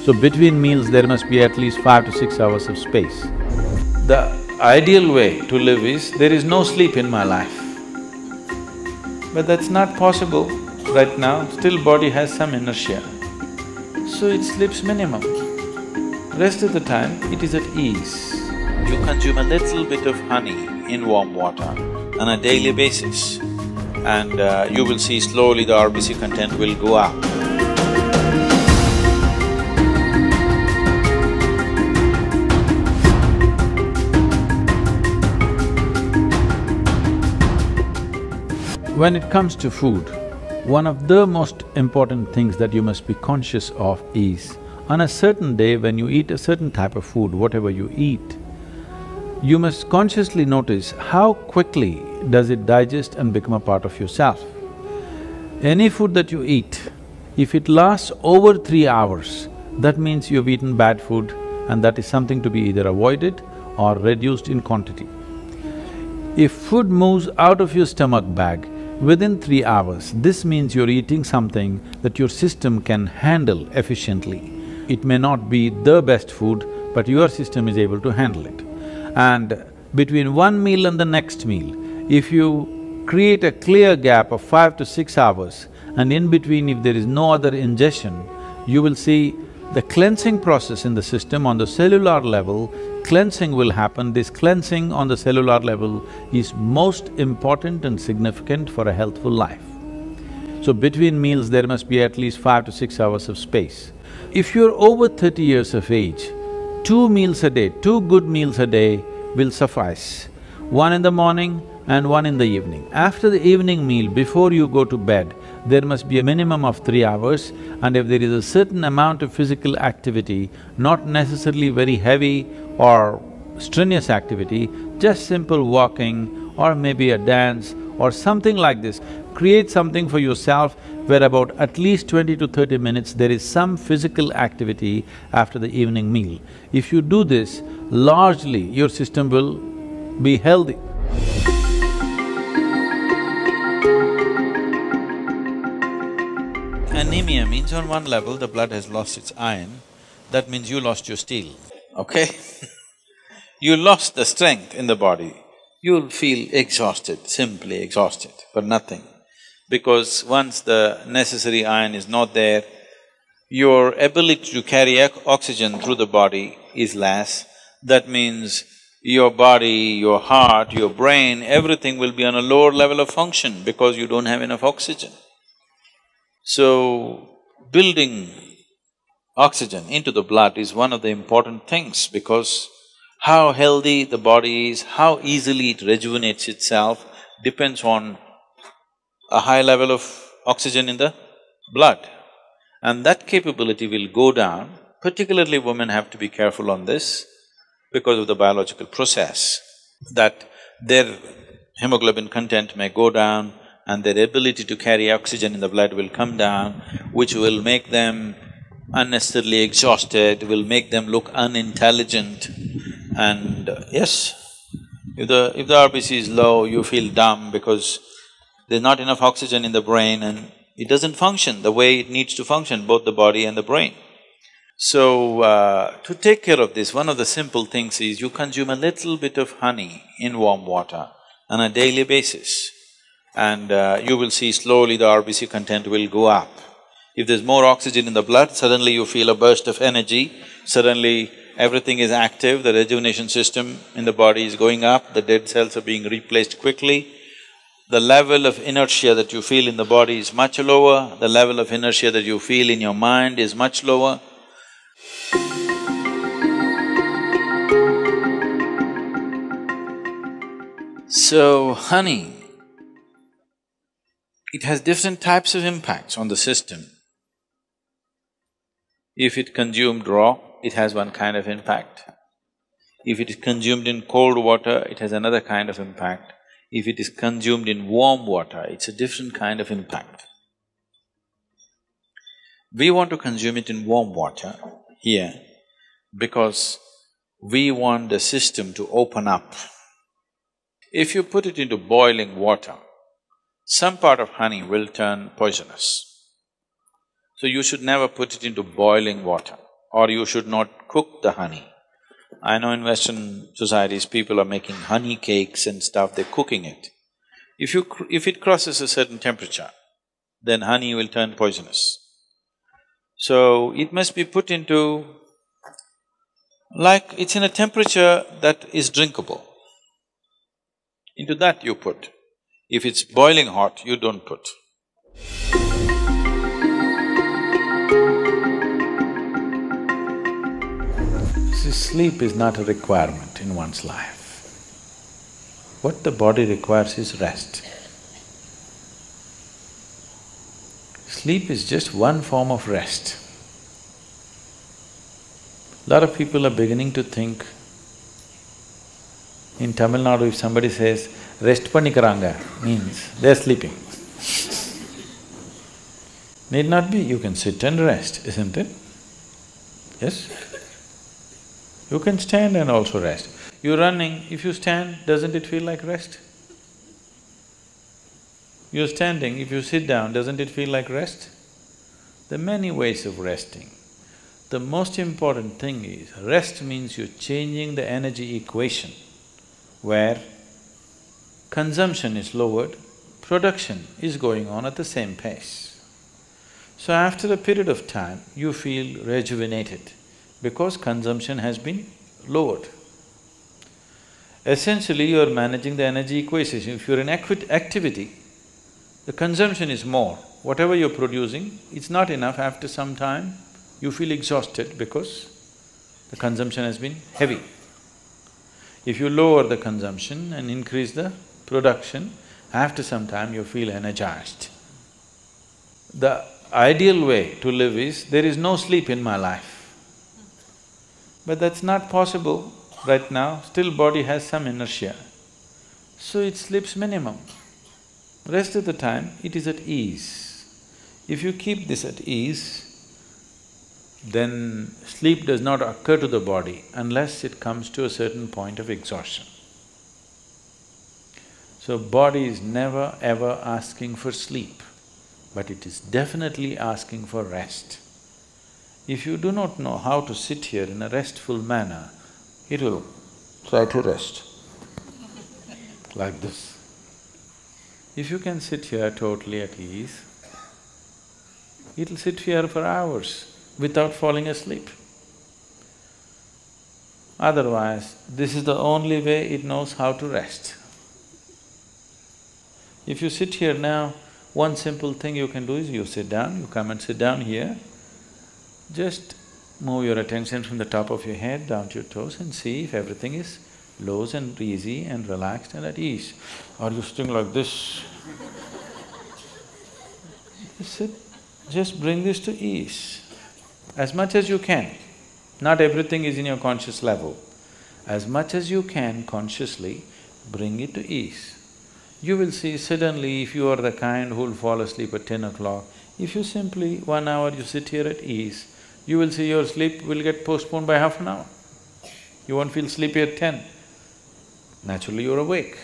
So between meals there must be at least 5 to 6 hours of space. The ideal way to live is, there is no sleep in my life. But that's not possible right now, still body has some inertia. So it sleeps minimum. Rest of the time, it is at ease. You consume a little bit of honey in warm water on a daily basis, and you will see slowly the RBC content will go up. When it comes to food, one of the most important things that you must be conscious of is, on a certain day when you eat a certain type of food, whatever you eat, you must consciously notice how quickly does it digest and become a part of yourself. Any food that you eat, if it lasts over 3 hours, that means you've eaten bad food and that is something to be either avoided or reduced in quantity. If food moves out of your stomach bag within 3 hours, this means you're eating something that your system can handle efficiently. It may not be the best food, but your system is able to handle it. And between one meal and the next meal, if you create a clear gap of 5 to 6 hours, and in between if there is no other ingestion, you will see the cleansing process in the system on the cellular level, cleansing will happen. This cleansing on the cellular level is most important and significant for a healthful life. So between meals there must be at least 5 to 6 hours of space. If you're over 30 years of age, 2 meals a day, 2 good meals a day will suffice. One in the morning and one in the evening. After the evening meal, before you go to bed, there must be a minimum of 3 hours, and if there is a certain amount of physical activity, not necessarily very heavy or strenuous activity, just simple walking or maybe a dance or something like this, create something for yourself where about at least 20 to 30 minutes there is some physical activity after the evening meal. If you do this, largely your system will be healthy. Anemia means on one level the blood has lost its iron, that means you lost your steel, okay? You lost the strength in the body, you'll feel exhausted, simply exhausted for nothing. Because once the necessary iron is not there, your ability to carry oxygen through the body is less. That means your body, your heart, your brain, everything will be on a lower level of function because you don't have enough oxygen. So, building oxygen into the blood is one of the important things, because how healthy the body is, how easily it rejuvenates itself depends on a high level of oxygen in the blood. And that capability will go down, particularly women have to be careful on this because of the biological process, that their hemoglobin content may go down and their ability to carry oxygen in the blood will come down, which will make them unnecessarily exhausted, will make them look unintelligent. And yes, if the RBC is low, you feel dumb because there's not enough oxygen in the brain and it doesn't function the way it needs to function, both the body and the brain. So, to take care of this, one of the simple things is you consume a little bit of honey in warm water on a daily basis, and you will see slowly the RBC content will go up. If there's more oxygen in the blood, suddenly you feel a burst of energy, suddenly everything is active, the rejuvenation system in the body is going up, the dead cells are being replaced quickly. The level of inertia that you feel in the body is much lower, the level of inertia that you feel in your mind is much lower. So, honey, it has different types of impacts on the system. If it consumed raw, it has one kind of impact. If it is consumed in cold water, it has another kind of impact. If it is consumed in warm water, it's a different kind of impact. We want to consume it in warm water here because we want the system to open up. If you put it into boiling water, some part of honey will turn poisonous. So you should never put it into boiling water. or you should not cook the honey. I know in Western societies, people are making honey cakes and stuff, they're cooking it. If it crosses a certain temperature, then honey will turn poisonous. So, it must be put into… like it's in a temperature that is drinkable. Into that you put. If it's boiling hot, you don't put. See, sleep is not a requirement in one's life. What the body requires is rest. Sleep is just one form of rest. A lot of people are beginning to think, in Tamil Nadu if somebody says, rest pannikaranga, means they're sleeping. Need not be, you can sit and rest, isn't it? Yes? You can stand and also rest. You're running, if you stand, doesn't it feel like rest? You're standing, if you sit down, doesn't it feel like rest? There are many ways of resting. The most important thing is, rest means you're changing the energy equation, where consumption is lowered, production is going on at the same pace. So after a period of time, you feel rejuvenated because consumption has been lowered. Essentially, you are managing the energy equation. If you're in activity, the consumption is more. Whatever you're producing, it's not enough. After some time, you feel exhausted because the consumption has been heavy. If you lower the consumption and increase the production, after some time you feel energized. The ideal way to live is, there is no sleep in my life. But that's not possible right now, still body has some inertia. So it sleeps minimum. Rest of the time, it is at ease. If you keep this at ease, then sleep does not occur to the body unless it comes to a certain point of exhaustion. So body is never ever asking for sleep, but it is definitely asking for rest. If you do not know how to sit here in a restful manner, it will try to rest like this. If you can sit here totally at ease, it'll sit here for hours without falling asleep. Otherwise, this is the only way it knows how to rest. If you sit here now, one simple thing you can do is you sit down, you come and sit down here, just move your attention from the top of your head down to your toes and see if everything is loose and easy and relaxed and at ease. Are you sitting like this? Just sit, just bring this to ease as much as you can. Not everything is in your conscious level. As much as you can consciously, bring it to ease. You will see suddenly, if you are the kind who'll fall asleep at 10 o'clock, if you simply 1 hour you sit here at ease, you will see your sleep will get postponed by half an hour. You won't feel sleepy at 10. Naturally you're awake.